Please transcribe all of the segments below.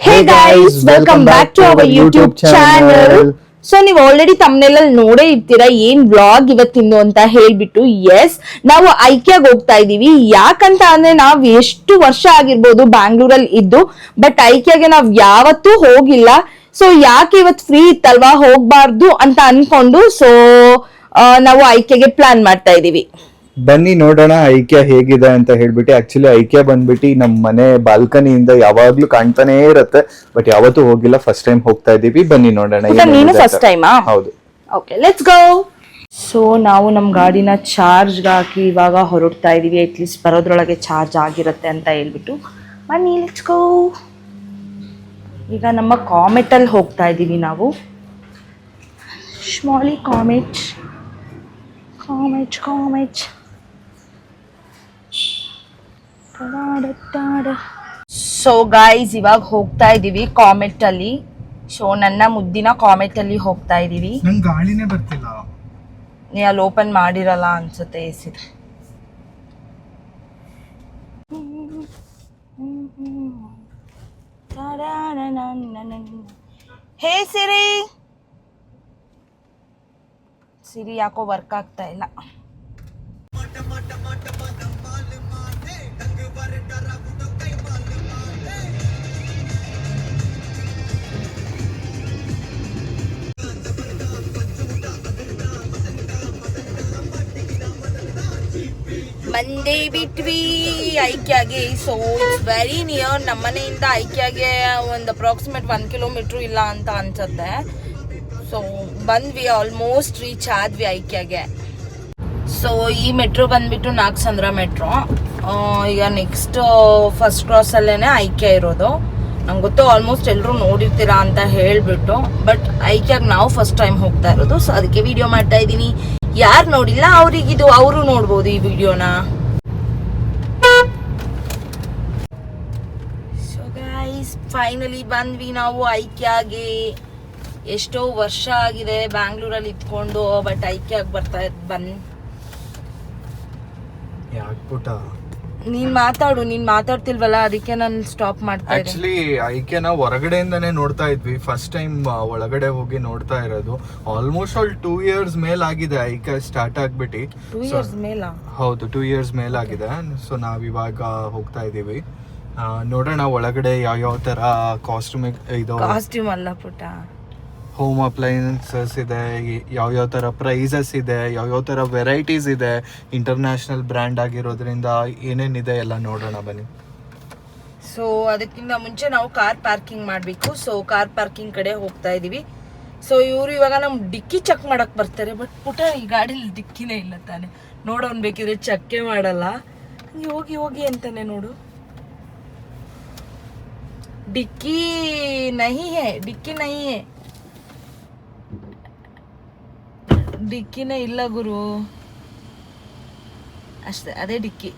Hey guys, welcome back to our YouTube channel. So ನೀವು already ತಮ್ಮನೆಲ್ಲ ನೋಡೇ ಇರ್ತೀರಾ ಏನ್ ವ್ಲಾಗ್ ಇವತ್ತಿಂದು ಅಂತ ಹೇಳ್ಬಿಟ್ಟು. ಎಸ್, ನಾವು ಐಕ್ಯಾಗ್ ಹೋಗ್ತಾ ಇದೀವಿ. ಯಾಕಂತ ಅಂದ್ರೆ ನಾವ್ ಎಷ್ಟು ವರ್ಷ ಆಗಿರ್ಬೋದು ಬ್ಯಾಂಗ್ಳೂರಲ್ಲಿ ಇದ್ದು, ಬಟ್ ಐಕ್ಯಾಗೆ ನಾವ್ ಯಾವತ್ತೂ ಹೋಗಿಲ್ಲ. ಸೊ ಯಾಕೆ ಇವತ್ತು ಫ್ರೀ ಇತ್ತಲ್ವಾ, ಹೋಗ್ಬಾರ್ದು ಅಂತ ಅನ್ಕೊಂಡು ನಾವು ಐಕ್ಯಾಗೆ ಪ್ಲಾನ್ ಮಾಡ್ತಾ ಇದೀವಿ. ಬನ್ನಿ ನೋಡೋಣ ಐಕ್ಯ ಹೇಗಿದೆ ಅಂತ ಹೇಳ್ಬಿಟ್ಟು. ಆಕ್ಚುಲಿ ಐಕ್ಯ ಬಂದ್ಬಿಟ್ಟು ನಮ್ಮ ಮನೆ ಬಾಲ್ಕನಿಯಿಂದ ಯಾವಾಗ್ಲೂ ಕಾಣ್ತಾನೆ ಇರತ್ತೆ, ಬಟ್ ಯಾವತ್ತೂ ಹೋಗಿಲ್ಲ. ಫಸ್ಟ್ ಟೈಮ್ ಹೋಗ್ತಾ ಇದೀವಿ, ಬನ್ನಿ ನೋಡೋಣ. ನೀನು ಫಸ್ಟ್ ಟೈಮಾ? ಹೌದು. Okay, let's go. ಸೊ ನಾವು ನಮ್ಮ ಗಾಡಿನ ಚಾರ್ಜ್ಗೆ ಹಾಕಿ ಇವಾಗ ಹೊರಡ್ತಾ ಇದೀವಿ. ಅಟ್ಲೀಸ್ಟ್ ಬರೋದ್ರೊಳಗೆ ಚಾರ್ಜ್ ಆಗಿರುತ್ತೆ ಅಂತ ಹೇಳ್ಬಿಟ್ಟು. ಬನ್ನಿ, ಲೆಟ್ಸ್ ಗೋ. ಈಗ ನಮ್ಮ ಕಾಮೆಟಲ್ಲಿ ಹೋಗ್ತಾ ಇದೀವಿ ನಾವು. ಸ್ಮಾಲಿ ಕಾಮೆಟ್. ಸೊ ಗೈಸ್, ಇವಾಗ ಹೋಗ್ತಾ ಇದೀವಿ ಕಾಮೆಟ್ ಅಲ್ಲಿ. ಸೊ ನನ್ನ ಮುದ್ದಿನ ಕಾಮೆಟ್ ಅಲ್ಲಿ ಹೋಗ್ತಾ ಇದೀವಿ. ನಂಗೆ ಗಾಳಿನೇ ಬರ್ತಿಲ್ಲ. ನೀ ಅಲ್ಲಿ ಓಪನ್ ಮಾಡಿರಲ್ಲ ಅನ್ಸುತ್ತೆ ಎಸಿ. ಹೇ ಸಿರಿ. ಸಿರಿ ಯಾಕೋ ವರ್ಕ್ ಆಗ್ತಾ ಇಲ್ಲ. ಮಂಡೇ ಬಿಟ್ವಿ ಐಕ್ಯಾಗೆ. So it's very near. ನಮ್ಮನೆಯಿಂದ ಐಕ್ಯಾಗೆ ಒಂದು ಅಪ್ರಾಕ್ಸಿಮೇಟ್ 1 ಕಿಲೋಮೀಟ್ರು ಇಲ್ಲ ಅಂತ ಅನ್ಸುತ್ತೆ. ಸೊ ಬಂದ್ವಿ, ಆಲ್ಮೋಸ್ಟ್ ರೀಚ್ ಆದ್ವಿ ಐಕ್ಯಾಗೆ. ಸೊ ಈ ಮೆಟ್ರೋ ಬಂದ್ಬಿಟ್ಟು ನಾಗಸಂದ್ರ ಮೆಟ್ರೋ. ಈಗ ನೆಕ್ಸ್ಟ್ ಫಸ್ಟ್ ಕ್ರಾಸ್ ಅಲ್ಲೇನೆ ಐಕ್ಯ ಇರೋದು. ನಂಗೆ ಗೊತ್ತು ಆಲ್ಮೋಸ್ಟ್ ಎಲ್ಲರೂ ನೋಡಿರ್ತೀರಾ ಅಂತ ಹೇಳ್ಬಿಟ್ಟು, ಬಟ್ ಐಕ್ಯಾಗ ನಾವು ಫಸ್ಟ್ ಟೈಮ್ ಹೋಗ್ತಾ ಇರೋದು. ಸೊ ಅದಕ್ಕೆ ವಿಡಿಯೋ ಮಾಡ್ತಾ ಇದ್ದೀನಿ. ಯಾರು ನೋಡಿಲ್ಲ ಅವ್ರಿಗಿದು, ಅವರು ನೋಡ್ಬೋದು ಈ ವಿಡಿಯೋನ. ಸೊ ಗೈಸ್, ಫೈನಲಿ ಬಂದ್ವಿ ನಾವು ಐಕ್ಯಾಗೆ. ಎಷ್ಟೋ ವರ್ಷ ಆಗಿದೆ ಬ್ಯಾಂಗ್ಳೂರಲ್ಲಿ ಇದ್ಕೊಂಡು, ಬಟ್ ಐಕ್ಯಾಗ ಬರ್ತಾ ಬನ್ನಿ. ನೀನ್ ಮಾತಾಡ್ತಿಲ್ವಲ್ಲ, ಅದಕ್ಕೆ ನಾನು ಸ್ಟಾಪ್ ಮಾಡ್ತಾ ಇದ್ದೀನಿ. ಆಕ್ಚುಲಿ ಐಕ್ಯನ ಹೊರಗಡೆಯಿಂದಾನೇ ನೋಡ್ತಾ ಇದ್ವಿ. ಫಸ್ಟ್ ಟೈಮ್ ಒಳಗಡೆ ಹೋಗಿ ನೋಡ್ತಾ ಇರೋದು. ಆಲ್ಮೋಸ್ಟ್ ಆಲ್ 2 years ಮೇಲ್ ಆಗಿದೆ ಐಕ್ಯ ಸ್ಟಾರ್ಟ್ ಆಗ್ಬಿಟ್ಟು. 2 years ಮೇಲಾ? ಹೌದು, 2 years ಮೇಲ್ ಆಗಿದೆ. ಸೊ ನಾವ್ ಇವಾಗ ಹೋಗ್ತಾ ಇದೀವಿ. ನೋಡೋಣ ಒಳಗಡೆ ಯಾವ ತರ ಕಾಸ್ಟ್ಯೂಮ್ ಅಲ್ಲ ಪುಟ, ಹೋಮ್ ಅಪ್ಲೈನ್ಸಸ್ ಇದೆ, ಯಾವ ತರ ಪ್ರೈಸಸ್ ಇದೆ, ಯಾವ ತರ ವೆರೈಟೀಸ್ ಇದೆ. ಇಂಟರ್ನ್ಯಾಷನಲ್ ಬ್ರ್ಯಾಂಡ್ ಆಗಿರೋದ್ರಿಂದ ಏನೇನಿದೆ ಎಲ್ಲ ನೋಡೋಣ ಬನ್ನಿ. ಸೊ ಅದಕ್ಕಿಂತ ಮುಂಚೆ ನಾವು ಕಾರ್ ಪಾರ್ಕಿಂಗ್ ಮಾಡಬೇಕು. ಸೊ ಕಾರ್ ಪಾರ್ಕಿಂಗ್ ಕಡೆ ಹೋಗ್ತಾ ಇದೀವಿ. ಸೊ ಇವರು ಇವಾಗ ನಮ್ ಡಿಕ್ಕಿ ಚೆಕ್ ಮಾಡಕ್ ಬರ್ತಾರೆ, ಬಟ್ ಪುಟ ಈ ಗಾಡಿಲಿ ಡಿಕ್ಕಿನೇ ಇಲ್ಲ ತಾನೆ. ನೋಡೋನ್ ಬೇಕಿದ್ರೆ ಚೆಕ್ಕೆ ಮಾಡಲ್ಲ, ಹೋಗಿ ಹೋಗಿ ಅಂತಾನೆ. ನೋಡು, ಡಿಕ್ಕಿ ನಹಿ ಹೇ, ಡಿಕ್ಕಿನೇ ಇಲ್ಲ ಗುರು, ಅಷ್ಟೇ, ಅದೇ ಡಿಕ್ಕಿ.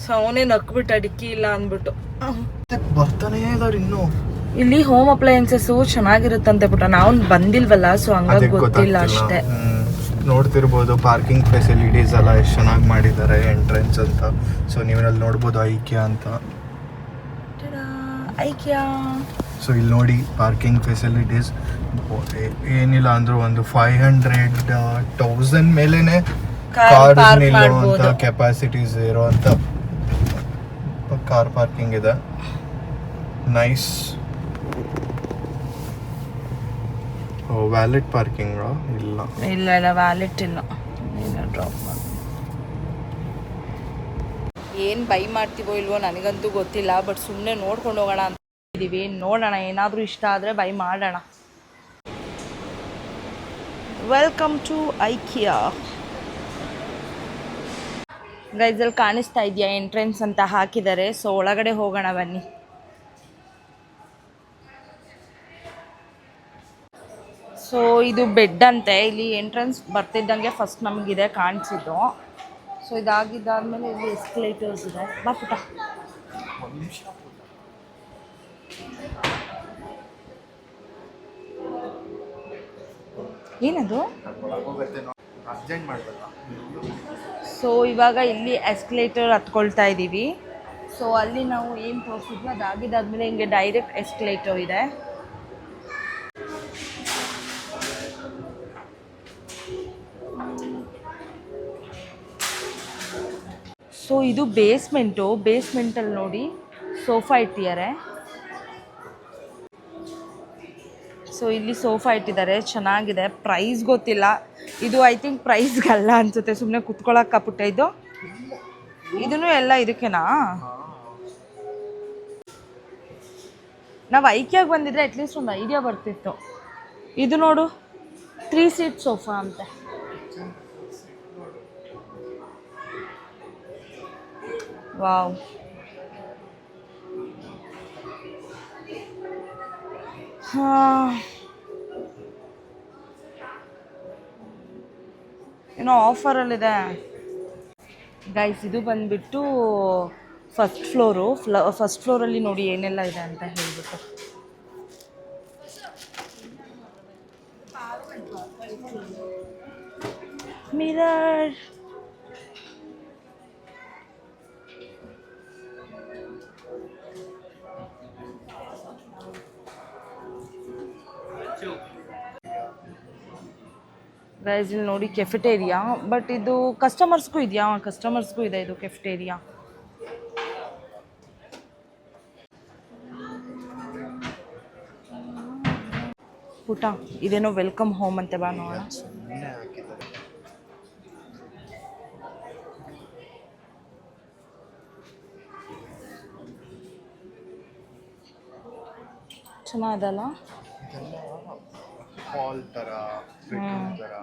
ಸೊ ಅವನೇ ನಕ್ಬಿಟ್ಟ ಡಿಕ್ಕಿ ಇಲ್ಲ ಅಂದ್ಬಿಟ್ಟು. ಬರ್ತಾನೆ ಇದಾರೆ ಇನ್ನು. ಇಲ್ಲಿ ಹೋಮ್ ಅಪ್ಲಯನ್ಸಸ್ ಚೆನ್ನಾಗಿರುತ್ತಂತೆ ಪುಟ. ನಾವು ಬಂದಿಲ್ವಲ್ಲ, ಸೊ ಹಂಗಾಗಿ ಗೊತ್ತಿಲ್ಲ ಅಷ್ಟೇ. ನೋಡ್ತಿರ್ಬೋದು ಪಾರ್ಕಿಂಗ್ ಫೆಸಿಲಿಟೀಸ್ ಎಲ್ಲ ಎಷ್ಟು ಚೆನ್ನಾಗಿ ಮಾಡಿದ್ದಾರೆ, ಎಂಟ್ರೆನ್ಸ್ ಅಂತ. ಸೊ ನೀವಲ್ಲಿ ನೋಡ್ಬೋದು ಐಕ್ಯ ಅಂತ. ಸೊ ಇಲ್ಲಿ ನೋಡಿ ಪಾರ್ಕಿಂಗ್ ಫೆಸಿಲಿಟೀಸ್ ಏನಿಲ್ಲ ಅಂದ್ರೂ ಒಂದು 500,000 ಮೇಲೆನೆ ಕಾರ್ ನಿಲ್ಲುವಂತ ಕೆಪಾಸಿಟೀಸ್ ಇರುವಂತ ಕಾರ್ ಪಾರ್ಕಿಂಗ್ ಇದೆ. ನೈಸ್. ವ್ಯಾಲೆಟ್ ಪಾರ್ಕಿಂಗ್ ಇಲ್ಲ ವ್ಯಾಲೆಟ್ ಇಲ್ಲ. ಡ್ರಾಪ್ ಮಾಡಿ ಏನು ಬೈ ಮಾಡ್ತೀವೋ ಇಲ್ವೋ ನನಗಂತೂ ಗೊತ್ತಿಲ್ಲ, ಬಟ್ ಸುಮ್ಮನೆ ನೋಡ್ಕೊಂಡು ಹೋಗೋಣ ಅಂತ ಇದ್ದೀವಿ. ನೋಡೋಣ, ಏನಾದರೂ ಇಷ್ಟ ಆದರೆ ಬೈ ಮಾಡೋಣ. Welcome to IKEA. ಗೈಸಲ್ಲಿ ಕಾಣಿಸ್ತಾ ಇದೆಯಾ ಎಂಟ್ರೆನ್ಸ್ ಅಂತ ಹಾಕಿದ್ದಾರೆ. ಸೊ ಒಳಗಡೆ ಹೋಗೋಣ ಬನ್ನಿ. ಸೊ ಇದು ಬೆಡ್ ಅಂತೆ. ಇಲ್ಲಿ ಎಂಟ್ರೆನ್ಸ್ ಬರ್ತಿದ್ದಂಗೆ ಫಸ್ಟ್ ನಮಗಿದೆ ಕಾಣಿಸಿದ್ದು. ಸೊ ಇದಾಗಿದ್ದಾದ್ಮೇಲೆ ಇಲ್ಲಿ ಎಸ್ಕಲೇಟರ್ಸ್ ಇದೆ. ಬಾ ಪುಟ. ಏನದು? ಸೊ ಇವಾಗ ಇಲ್ಲಿ ಎಸ್ಕಲೇಟರ್ ಹತ್ಕೊಳ್ತಾ ಇದ್ದೀವಿ. ಸೊ ಅಲ್ಲಿ ನಾವು ಏನು ತೋರಿಸಿದ್ವಿ ಅದಾಗಿದ್ದಾದ್ಮೇಲೆ ಹಿಂಗೆ ಡೈರೆಕ್ಟ್ ಎಸ್ಕಲೇಟರ್ ಇದೆ. ಸೊ ಇದು ಬೇಸ್ಮೆಂಟಲ್ಲಿ ನೋಡಿ ಸೋಫಾ ಇಟ್ಟಿದ್ದಾರೆ. ಸೊ ಇಲ್ಲಿ ಸೋಫಾ ಇಟ್ಟಿದ್ದಾರೆ, ಚೆನ್ನಾಗಿದೆ. ಪ್ರೈಸ್ ಗೊತ್ತಿಲ್ಲ, ಇದು ಐ ಥಿಂಕ್ ಪ್ರೈಸ್ಗಲ್ಲ ಅನ್ಸುತ್ತೆ, ಸುಮ್ಮನೆ ಕುತ್ಕೊಳ್ಳೋಕೆ ಪುಟ್ಟ ಇದು. ಇದನ್ನು ಎಲ್ಲ ಇದಕ್ಕೆನಾ? ನಾವು ಐಕ್ಯಾಗೆ ಬಂದಿದ್ರೆ ಅಟ್ಲೀಸ್ಟ್ ಒಂದು ಐಡಿಯಾ ಬರ್ತಿತ್ತು. ಇದು ನೋಡು 3 ಸೀಟ್ ಸೋಫಾ ಅಂತೆ. ವಾವ್, ಏನೋ ಆಫರಲ್ಲಿದೆ ಗೈಸ್. ಇದು ಬಂದುಬಿಟ್ಟು ಫಸ್ಟ್ ಫ್ಲೋರಲ್ಲಿ ನೋಡಿ ಏನೆಲ್ಲ ಇದೆ ಅಂತ ಹೇಳಿಬಿಟ್ಟು. ಮಿರರ್, ಗೈಸ್ ಇಲ್ಲಿ ನೋಡಿ ಕೆಫೆಟೇರಿಯಾ. ಬಟ್ ಇದು ಕಸ್ಟಮರ್ಸ್ಗೂ ಇದೆಯಾ? ಕಸ್ಟಮರ್ಸ್ಗೂ ಇದೆ ಇದು ಕೆಫೆಟೇರಿಯಾ. ಪುಟ ಇದೇನೋ ವೆಲ್ಕಮ್ ಹೋಮ್ ಅಂತೆ, ಬಾ ನೋಡೋಣ. ಚೆನ್ನಾಗಲ್ಲ? ಹಾಲ್ ಥರ, ಬೆಡ್ರೂಮ್ ಥರ.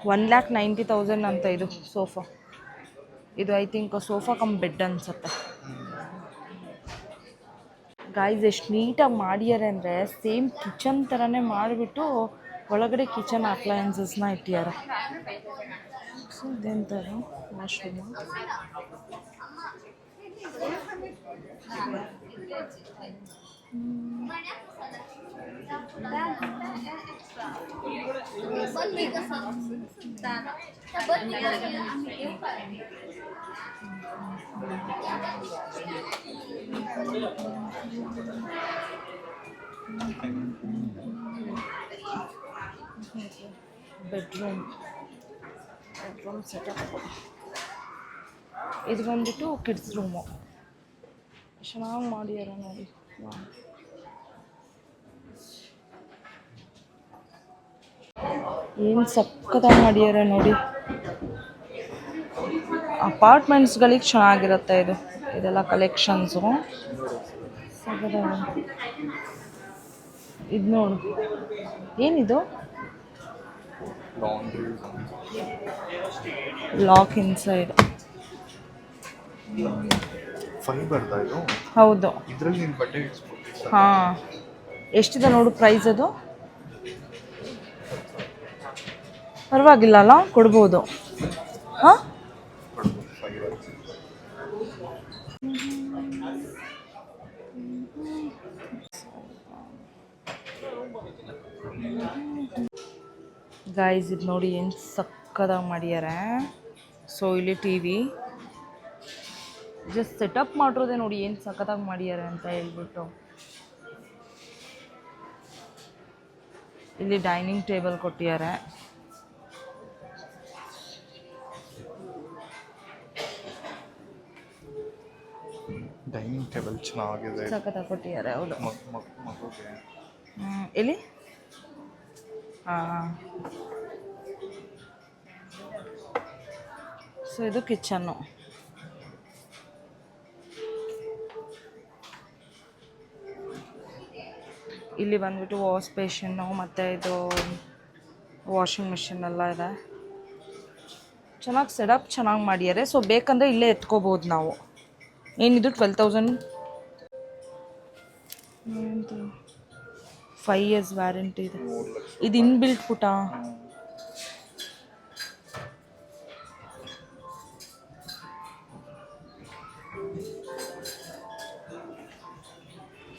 1,90,000 ಅಂತ ಇದು ಸೋಫಾ. ಇದು I think sofa cum bed ಅನ್ಸುತ್ತೆ. ಗಾಯ್ಸ್ ಎಷ್ಟು ನೀಟಾಗಿ ಮಾಡಿದ್ದಾರೆ ಅಂದರೆ ಸೇಮ್ ಕಿಚನ್ ಥರನೇ ಮಾಡಿಬಿಟ್ಟು ಒಳಗಡೆ ಕಿಚನ್ ಅಪ್ಲಯನ್ಸಸ್ನ ಇಟ್ಟಿದ್ದಾರೆ. ಸೊ ಇದೆಂಥರ ವಾಶ್ರೂಮ್. Bedroom setup. ಇದು ಬಂದ್ಬಿಟ್ಟು ಕಿಡ್ಸ್ ರೂಮು. ಚೆನ್ನಾಗಿ ಮಾಡಿದಾರೆ ನೋಡಿ. ಏನು ಸಕ್ಕತ್ತಾಗಿ ಮಾಡಿದಾರೆ ನೋಡಿ. ಅಪಾರ್ಟ್ಮೆಂಟ್ಸ್ಗಳಿಗೆ ಚೆನ್ನಾಗಿರುತ್ತೆ ಇದೆಲ್ಲ ಕಲೆಕ್ಷನ್ಸು. ಸಕ್ಕತ್ತಾಗಿ. ಇದು ನೋಡು, ಏನಿದು? Lock inside. ಹೌದು. ಹಾಂ, ಎಷ್ಟಿದೆ ನೋಡು ಪ್ರೈಸ್. ಅದು ಪರವಾಗಿಲ್ಲ ಅಲ್ಲ, ಕೊಡ್ಬೋದು. ಹಾಂ, ಗೈಸ್ ಇದು ನೋಡಿ ಏನು ಸಕ್ಕದಾಗಿ ಮಾಡಿದ್ದಾರೆ. ಸೊ ಇಲ್ಲಿ ಟಿ ವಿ ಜಸ್ಟ್ ಸೆಟಪ್ ಮಾಡಿರೋದೆ ನೋಡಿ ಏನು ಸಕ್ಕತ್ತಾಗಿ ಮಾಡಿದ್ದಾರೆ ಅಂತ ಹೇಳ್ಬಿಟ್ಟು. ಇಲ್ಲಿ ಡೈನಿಂಗ್ ಟೇಬಲ್ ಕೊಟ್ಟಿದ್ದಾರೆ. ಡೈನಿಂಗ್ ಟೇಬಲ್ ಚೆನ್ನಾಗಿದೆ, ಸಕ್ಕತ್ತಾಗಿ ಕೊಟ್ಟಿದ್ದಾರೆ. ಹೌದು. ಎಲ್ಲಿ? ಹಾಂ. ಸೊ ಇದು ಕಿಚನ್ನು. ಇಲ್ಲಿ ಬಂದ್ಬಿಟ್ಟು ವಾಶ್ ಬೇಷನ್ನು ಮತ್ತು ಇದು ವಾಷಿಂಗ್ ಮಿಷಿನ್ ಎಲ್ಲ ಇದೆ. ಚೆನ್ನಾಗಿ ಸೆಟಪ್ ಚೆನ್ನಾಗಿ ಮಾಡಿದ್ದಾರೆ. ಸೊ ಬೇಕಂದರೆ ಇಲ್ಲೇ ಎತ್ಕೋಬೋದು ನಾವು. ಏನಿದು 12,000? 5 years ವ್ಯಾರಂಟಿ ಇದೆ. ಇದು ಇನ್ಬಿಲ್ಟ್ ಪುಟ.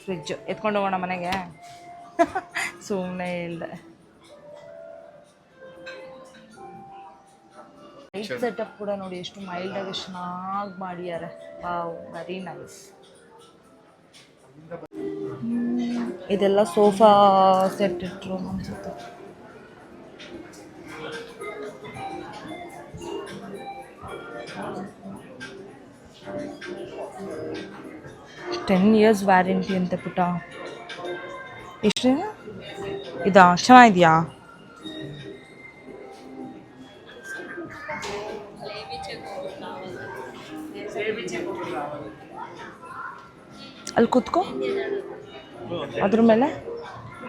ಫ್ರಿಜ್ಜು ಎತ್ಕೊಂಡು ಹೋಗೋಣ ಮನೆಗೆ. ಸುಮ್ಮನೆ ಹೇಳ್ದೆ. ಲೈಟ್ ಸೆಟಪ್ ಕೂಡ ನೋಡಿ ಎಷ್ಟು ಮೈಲ್ಡಾಗಿ ಚೆನ್ನಾಗಿ ಮಾಡಿದ್ದಾರೆ. Wow, very nice. ಇದೆಲ್ಲ ಸೋಫಾ ಸೆಟ್ ಇಟ್ರು ಅನ್ಸುತ್ತೆ. $10 ವ್ಯಾರಂಟಿ ಅಂತೆ ಪುಟ. ಎಷ್ಟು ಇದಾ? ಚೆನ್ನಾಗಿದೆಯಾ? ಅಲ್ಲಿ ಕೂತ್ಕೋ, ಅದ್ರ ಮೇಲೆ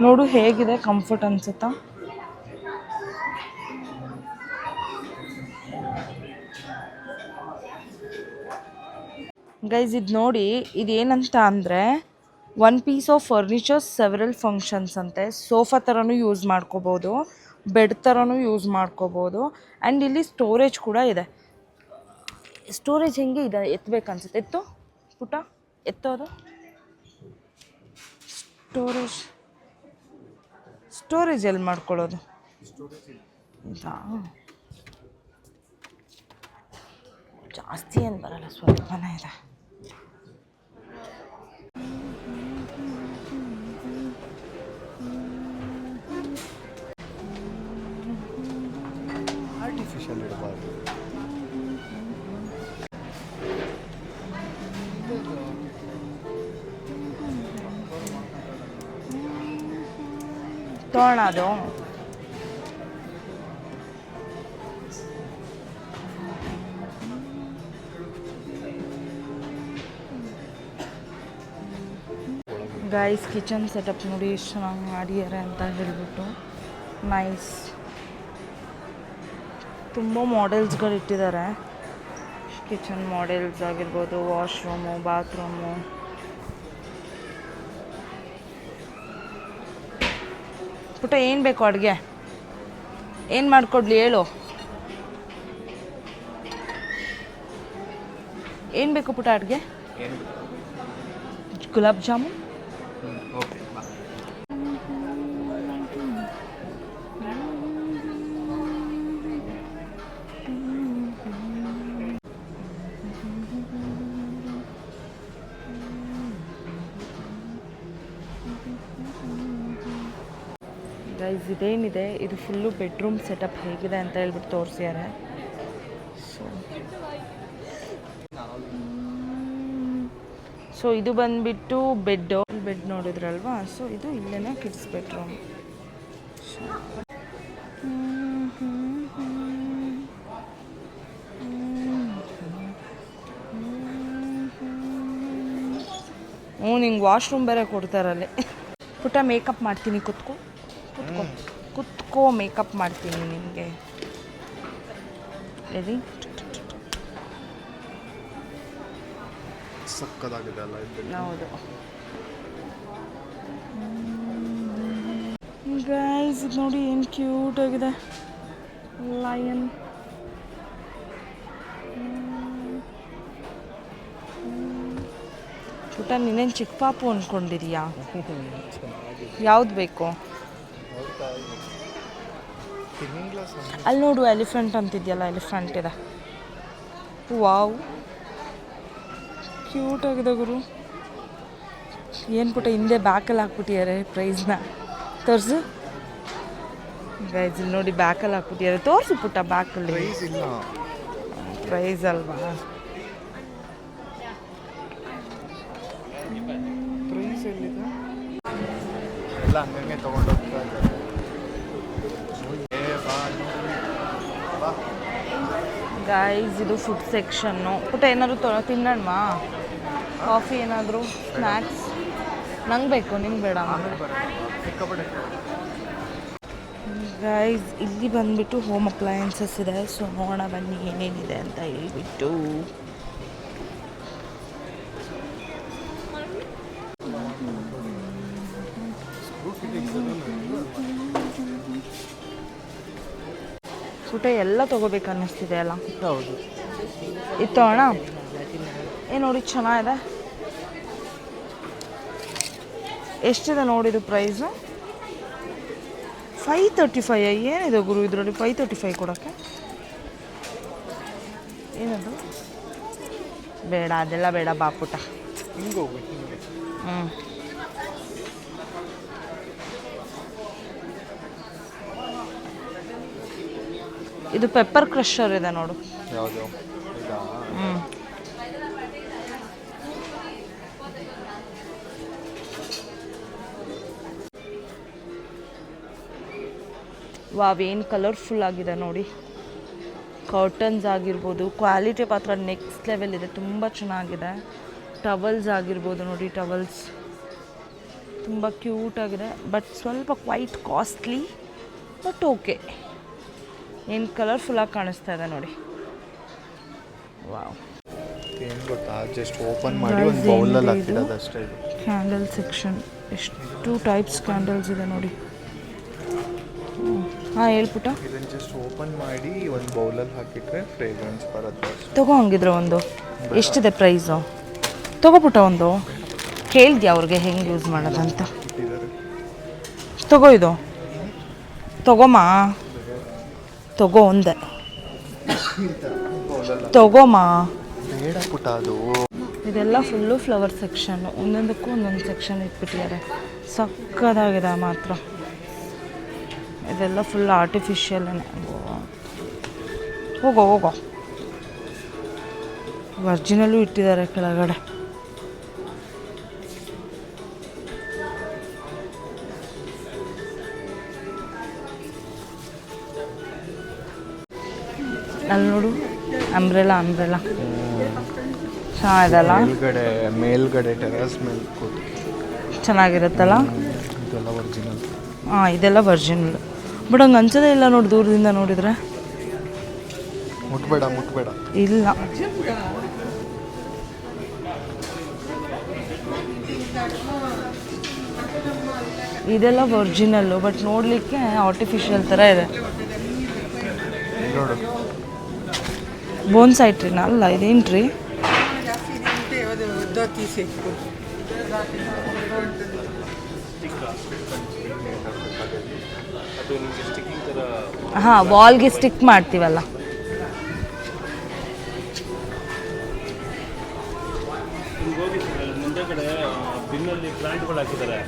ನೋಡು ಹೇಗಿದೆ, ಕಂಫರ್ಟ್ ಅನ್ಸುತ್ತಾ? ಗೈಸ್ ಇದು ನೋಡಿ, ಇದೇನಂತ ಅಂದರೆ 1 piece of furnitures several functions ಅಂತೆ. ಸೋಫಾ ಥರನೂ ಯೂಸ್ ಮಾಡ್ಕೋಬೋದು, ಬೆಡ್ ಥರನೂ ಯೂಸ್ ಮಾಡ್ಕೋಬೋದು. ಆ್ಯಂಡ್ ಇಲ್ಲಿ ಸ್ಟೋರೇಜ್ ಕೂಡ ಇದೆ. ಸ್ಟೋರೇಜ್ ಹೆಂಗೆ ಇದೆ, ಎತ್ತಬೇಕನ್ಸುತ್ತೆ. ಎತ್ತು ಪುಟ, ಎತ್ತೋದು. ಸ್ಟೋರೇಜ್ ಎಲ್ಲಿ ಮಾಡ್ಕೊಳ್ಳೋದು? ಇದಾ? ಜಾಸ್ತಿ ಏನು ಬರಲ್ಲ, ಸ್ವಲ್ಪನೇ ಇದೆ. ಆರ್ಟಿಫಿಷಿಯಲ್ ಇಡಬಾರ್ದು. ತೋಣ ಅದು. ಗೈಸ್ ಕಿಚನ್ ಸೆಟಪ್ ನೋಡಿ ಎಷ್ಟು ಚೆನ್ನಾಗಿ ಮಾಡಿದ್ದಾರೆ ಅಂತ ಹೇಳಿಬಿಟ್ಟು. ನೈಸ್. ತುಂಬ ಮಾಡೆಲ್ಸ್ಗಳು ಇಟ್ಟಿದ್ದಾರೆ. ಕಿಚನ್ ಮಾಡೆಲ್ಸ್ ಆಗಿರ್ಬೋದು, ವಾಶ್ರೂಮು, ಬಾತ್ರೂಮು. ಪುಟ ಏನು ಬೇಕು ಅಡುಗೆ? ಏನು ಮಾಡಿಕೊಡ್ಲಿ ಹೇಳು? ಏನು ಬೇಕು ಪುಟ ಅಡುಗೆ? ಗುಲಾಬ್ ಜಾಮೂನ್. ಗೈಸ್ ಇದೇನಿದೆ, ಇದು ಫುಲ್ಲು ಬೆಡ್ರೂಮ್ ಸೆಟಪ್ ಹೇಗಿದೆ ಅಂತ ಹೇಳ್ಬಿಟ್ಟು ತೋರಿಸಿದ್ದಾರೆ. ಸೊ ಇದು ಬಂದುಬಿಟ್ಟು ಬೆಡ್ ನೋಡಿದ್ರಲ್ವಾ. ಸೊ ಇದು ಇಲ್ಲೇ ಕಿಡ್ಸ್ ಬೆಡ್ರೂಮ್. ನಿಂಗೆ ವಾಶ್ರೂಮ್ ಬೇರೆ ಕೊಡ್ತಾರಲ್ಲಿ. ಪುಟ್ಟ ಮೇಕಪ್ ಮಾಡ್ತೀನಿ, ಕುತ್ಕೋ ಮೇಕಪ್ ಮಾಡ್ತೀನಿ ನಿಮಗೆ. ರೆಡಿ? ಸಕ್ಕದಾಗಿದೆ ಅಲ್ಲ ಇದು? ಹೌದು ಗೈಸ್, ಇದು ನೋಡಿ ಏನು ಕ್ಯೂಟ್ ಆಗಿದೆ. ಲಯನ್. ಪುಟ ನೀನೇನು ಚಿಕ್ಕ ಪಾಪು ಅಂದ್ಕೊಂಡಿದೀಯಾ? ಯಾವ್ದು ಬೇಕು? ಅಲ್ಲಿ ನೋಡು, ಎಲಿಫೆಂಟ್ ಅಂತಿದ್ಯಲ್ಲ, ಎಲಿಫೆಂಟ್ ಇದೆ. ವಾವ್, ಕ್ಯೂಟ್ ಆಗಿದೆ ಗುರು. ಏನು ಪುಟ ಹಿಂದೆ ಬ್ಯಾಕಲ್ಲಿ ಹಾಕ್ಬಿಟ್ಟಿದ್ದಾರೆ ಪ್ರೈಸ್ನ. ತೋರಿಸು ಗೈಸ್, ಇಲ್ಲಿ ನೋಡಿ ಬ್ಯಾಕಲ್ಲಿ ಹಾಕ್ಬಿಟ್ಟಿದ್ದಾರೆ. ತೋರಿಸು ಪುಟ ಬ್ಯಾಕಲ್ಲಿ. ಪ್ರೈಸ್ ಅಲ್ವಾ? ಪ್ರೈಸ್ ಎಲ್ಲಿದೆ? ಎಲ್ಲ ಹಂಗಂಗೆ ತೊಗೊಂಡೋಗ್ತಾ ಇದ್ದಾರೆ. ಗೈಸ್ ಇದು ಫುಡ್ ಸೆಕ್ಷನ್ನು. ಪುಟ ಏನಾದರೂ ತಿನ್ನೋಣವಾ? ಕಾಫಿ ಏನಾದರೂ, ಸ್ನ್ಯಾಕ್ಸ್? ನಂಗೆ ಬೇಕು, ನಿಂಗೆ ಬೇಡ. ಗೈಸ್ ಇಲ್ಲಿ ಬಂದುಬಿಟ್ಟು ಹೋಮ್ ಅಪ್ಲಯನ್ಸಸ್ ಇದೆ. ಸೊ ನೋಡೋಣ ಬನ್ನಿ ಏನೇನಿದೆ ಅಂತ ಹೇಳ್ಬಿಟ್ಟು. ಊಟ ಎಲ್ಲ ತೊಗೋಬೇಕು ಅನ್ನಿಸ್ತಿದೆ ಅಲ್ಲ? ಹೌದು. ಇತ್ತು ಅಣ್ಣ. ಏನು ನೋಡಿ ಚೆನ್ನಾಗಿದೆ. ಎಷ್ಟಿದೆ ನೋಡಿದು ಪ್ರೈಸು? 535. ಏನಿದೆ ಗುರು ಇದರಲ್ಲಿ 535 ಕೊಡೋಕ್ಕೆ? ಏನದು? ಬೇಡ, ಅದೆಲ್ಲ ಬೇಡ ಬಾಪುಟ. ಹ್ಞೂ, ಇದು ಪೆಪ್ಪರ್ ಕ್ರಷರ್ ಇದೆ ನೋಡು. ಯಾವುದು? ಹ್ಞೂ, ವಾವ್, ಏನು ಕಲರ್ಫುಲ್ ಆಗಿದೆ ನೋಡಿ. ಕರ್ಟನ್ಸ್ ಆಗಿರ್ಬೋದು, ಕ್ವಾಲಿಟಿ ಮಾತ್ರ ನೆಕ್ಸ್ಟ್ ಲೆವೆಲ್ ಇದೆ, ತುಂಬ ಚೆನ್ನಾಗಿದೆ. ಟವಲ್ಸ್ ಆಗಿರ್ಬೋದು ನೋಡಿ, ಟವಲ್ಸ್ ತುಂಬ ಕ್ಯೂಟಾಗಿದೆ, ಬಟ್ ಸ್ವಲ್ಪ ಕ್ವೈಟ್ ಕಾಸ್ಟ್ಲಿ, ಬಟ್ ಓಕೆ. ಏನು ಕಲರ್ಫುಲ್ಲಾಗಿ ಕಾಣಿಸ್ತಾ ಇದೆ ನೋಡಿ. ವಾವ್, ಏನು ಗೊತ್ತಾ, ಜಸ್ಟ್ ಓಪನ್ ಮಾಡಿ ಒಂದು ಬೌಲಲ್ಲಿ ಹಾಕಿಡೋದು ಅಷ್ಟೇ. ಕ್ಯಾಂಡಲ್ ಸೆಕ್ಷನ್, ಎಷ್ಟು ಟೈಪ್ಸ್ ಕ್ಯಾಂಡಲ್ಸ್ ಇದೆ ನೋಡಿ. ಹಾಂ, ಹೇಳ್ಬಿಟ್ಟ. ಇದನ್ನು ಜಸ್ಟ್ ಓಪನ್ ಮಾಡಿ ಒಂದು ಬೌಲಲ್ಲಿ ಹಾಕಿಟ್ರೆ ಫ್ರೇಗ್ರೆನ್ಸ್ ಬರುತ್ತೆ. ತಗೋ ಹಂಗಿದ್ರೆ ಒಂದು. ಎಷ್ಟಿದೆ ಪ್ರೈಸು? ತಗೋಬಿಟ್ಟ ಒಂದು. ಕೇಳಿದ್ಯಾ ಅವ್ರಿಗೆ ಹೆಂಗೆ ಯೂಸ್ ಮಾಡೋದಂತ? ತಗೋ, ಇದು ತಗೋಮ್ಮ, ತಗೋ ಒಂದೇ, ತಗೋಮ್ಮ. ಬೇಡ ಪುಟ್ಟ, ಅದು ಇದೆಲ್ಲ ಫುಲ್ಲು ಫ್ಲವರ್ ಸೆಕ್ಷನ್, ಒಂದೊಂದಕ್ಕೂ ಒಂದೊಂದು ಸೆಕ್ಷನ್ ಇಟ್ಬಿಟ್ಟಿದ್ದಾರೆ. ಸಕ್ಕದಾಗಿದೆ ಮಾತ್ರ. ಇದೆಲ್ಲ ಫುಲ್ ಆರ್ಟಿಫಿಷಿಯಲೇ. ಹೋಗೋ ಹೋಗೋ, ವರ್ಜಿನಲ್ಲೂ ಇಟ್ಟಿದ್ದಾರೆ ಕೆಳಗಡೆ. ಅಲ್ಲಿ ನೋಡು, ಅಂಬ್ರೆಲಾ ಚೆನ್ನಾಗಿದೆಲ್ಲ. ಮೇಲ್ಗಡೆ ಟೆರಸ್ ಮೇಲೆ ಕೂತು ಚೆನ್ನಾಗಿರುತ್ತಲ್ಲ. ಇದೆಲ್ಲ ಒರಿಜಿನಲ್. ಹಾಂ, ಇದೆಲ್ಲ ವರ್ಜಿನಲ್, ಬಟ್ ಹಂಗೆ ಅನ್ಸೋದೇ ಇಲ್ಲ ನೋಡಿ, ದೂರದಿಂದ ನೋಡಿದರೆ. ಮುಟ್ಬೇಡ ಇಲ್ಲ, ಇದೆಲ್ಲ ಒರಿಜಿನಲ್ಲು, ಬಟ್ ನೋಡಲಿಕ್ಕೆ ಆರ್ಟಿಫಿಷಿಯಲ್ ಥರ ಇದೆ. ನೋಡು, ಬೋನ್ಸಾಯಿ ಟ್ರೀನ? ಅಲ್ಲ, ಇದೇನು ಟ್ರೀ? ಹಾಂ, ವಾಲ್ಗೆ ಸ್ಟಿಕ್ ಮಾಡ್ತೀವಲ್ಲ. ಮುಂದೆ ಕಡೆ ಬಿನ್ನಲ್ಲಿ ಪ್ಲಾಂಟ್ಗಳು ಹಾಕಿದ್ದಾರೆ,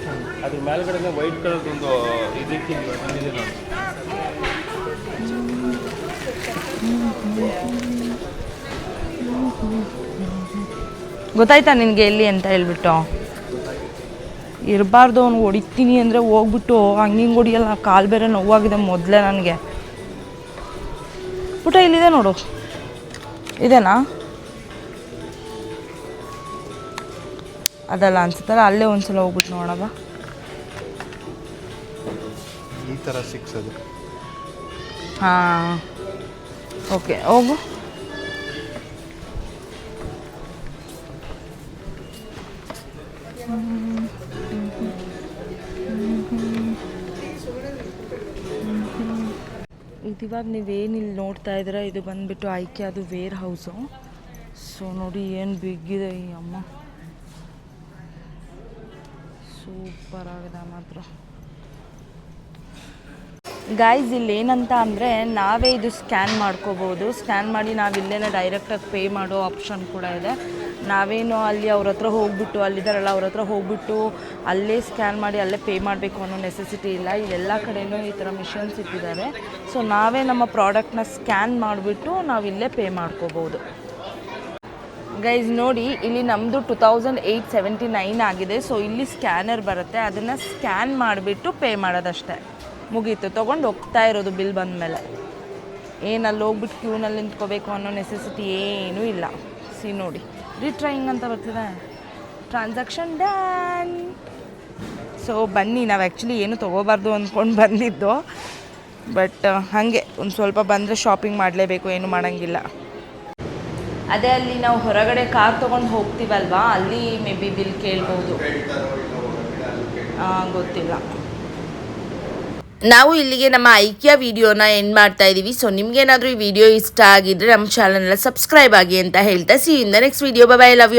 ಅದ್ರ ಮೇಲ್ಗಡೆ ವೈಟ್ ಕಲರ್ ಒಂದು ಇದಕ್ಕೆ ಬಂದಿದೆ ನೋಡಿ. ಗೊತ್ತಾಯ್ತಾ ನಿನಗೆ ಎಲ್ಲಿ ಅಂತ ಹೇಳ್ಬಿಟ್ಟು? ಇರಬಾರ್ದು, ಅವ್ನು ಹೊಡಿತೀನಿ ಅಂದರೆ ಹೋಗ್ಬಿಟ್ಟು ಹಂಗೆ ಹೊಡಿಯಲ್ಲ. ಕಾಲು ಬೇರೆ ನೋವಾಗಿದೆ ಮೊದಲೇ ನನಗೆ. ಪುಟ ಇಲ್ಲಿದೆ ನೋಡು, ಇದೇನಾ? ಅದಲ್ಲ ಅನ್ಸುತ್ತಲ್ಲ, ಅಲ್ಲೇ ಒಂದ್ಸಲ ಹೋಗ್ಬಿಟ್ಟು ನೋಡವ. ಈ ಥರ ಸಿಕ್ಸೋದು. ಹಾಂ, ಓಕೆ, ಹೋಗು. ಇದಿವಾಗ ನೀವೇನಿಲ್ಲಿ ನೋಡ್ತಾ ಇದ್ದೀರಾ, ಇದು ಬಂದುಬಿಟ್ಟು ಐಕೆ, ಅದು ವೇರ್ ಹೌಸು. ಸೊ ನೋಡಿ ಏನು ಬಿಗ್ಗಿದೆ ಈ ಅಮ್ಮ, ಸೂಪರ್ ಆಗಿದೆ ಮಾತ್ರ. ಗೈಸ್, ಇಲ್ಲಿ ಏನಂತ ಅಂದರೆ ನಾವೇ ಇದು ಸ್ಕ್ಯಾನ್ ಮಾಡ್ಕೋಬೋದು. ಸ್ಕ್ಯಾನ್ ಮಾಡಿ ನಾವು ಇಲ್ಲೇ ಡೈರೆಕ್ಟಾಗಿ ಪೇ ಮಾಡೋ ಆಪ್ಷನ್ ಕೂಡ ಇದೆ. ನಾವೇನು ಅಲ್ಲಿ ಅವ್ರ ಹತ್ರ ಹೋಗ್ಬಿಟ್ಟು, ಅಲ್ಲಿದ್ದಾರಲ್ಲ ಅವ್ರ ಹತ್ರ ಹೋಗ್ಬಿಟ್ಟು ಅಲ್ಲೇ ಸ್ಕ್ಯಾನ್ ಮಾಡಿ ಅಲ್ಲೇ ಪೇ ಮಾಡಬೇಕು ಅನ್ನೋ ನೆಸೆಸಿಟಿ ಇಲ್ಲ. ಇಲ್ಲೆಲ್ಲ ಕಡೆಯೂ ಈ ಥರ ಮಿಷನ್ಸ್ ಇಟ್ಟಿದ್ದಾರೆ. ಸೊ ನಾವೇ ನಮ್ಮ ಪ್ರಾಡಕ್ಟ್ನ ಸ್ಕ್ಯಾನ್ ಮಾಡಿಬಿಟ್ಟು ನಾವಿಲ್ಲೇ ಪೇ ಮಾಡ್ಕೋಬೋದು. ಗೈಸ್ ನೋಡಿ, ಇಲ್ಲಿ ನಮ್ಮದು 2879 ಆಗಿದೆ. ಸೊ ಇಲ್ಲಿ ಸ್ಕ್ಯಾನರ್ ಬರುತ್ತೆ, ಅದನ್ನು ಸ್ಕ್ಯಾನ್ ಮಾಡಿಬಿಟ್ಟು ಪೇ ಮಾಡೋದಷ್ಟೇ, ಮುಗೀತು. ತೊಗೊಂಡು ಹೋಗ್ತಾ ಇರೋದು ಬಿಲ್ ಬಂದಮೇಲೆ. ಏನಲ್ಲಿ ಹೋಗ್ಬಿಟ್ಟು ಕ್ಯೂನಲ್ಲಿ ನಿಂತ್ಕೋಬೇಕು ಅನ್ನೋ ನೆಸೆಸಿಟಿ ಏನೂ ಇಲ್ಲ. ನೋಡಿ, ರಿಟ್ರೈಂಗ್ ಅಂತ ಬರ್ತಿದೆ, ಟ್ರಾನ್ಸಾಕ್ಷನ್ ಡನ್. ಸೊ ಬನ್ನಿ, ನಾವು ಆ್ಯಕ್ಚುಲಿ ಏನು ತೊಗೋಬಾರ್ದು ಅಂದ್ಕೊಂಡು ಬಂದಿದ್ದು, ಬಟ್ ಹಾಗೆ ಒಂದು ಸ್ವಲ್ಪ ಬಂದರೆ ಶಾಪಿಂಗ್ ಮಾಡಲೇಬೇಕು, ಏನು ಮಾಡೋಂಗಿಲ್ಲ. ಅದೇ ಅಲ್ಲಿ ನಾವು ಹೊರಗಡೆ ಕಾರ್ ತೊಗೊಂಡು ಹೋಗ್ತೀವಲ್ವಾ, ಅಲ್ಲಿ ಮೇ ಬಿ ಬಿಲ್ ಕೇಳ್ಬೋದು, ಗೊತ್ತಿಲ್ಲ. ನಾವು ಇಲ್ಲಿಗೆ ನಮ್ಮ ಐಕಿಯಾ ವಿಡಿಯೋನ ಎಂಡ್ ಮಾಡ್ತಾ ಇದ್ದೀವಿ. ಸೊ ನಿಮ್ಗೇನಾದರೂ ಈ ವಿಡಿಯೋ ಇಷ್ಟ ಆಗಿದ್ರೆ ನಮ್ಮ ಚಾನಲ್ನ ಸಬ್ಸ್ಕ್ರೈಬ್ ಆಗಿ ಅಂತ ಹೇಳ್ತಾ, see in the next video. Bye bye, love you.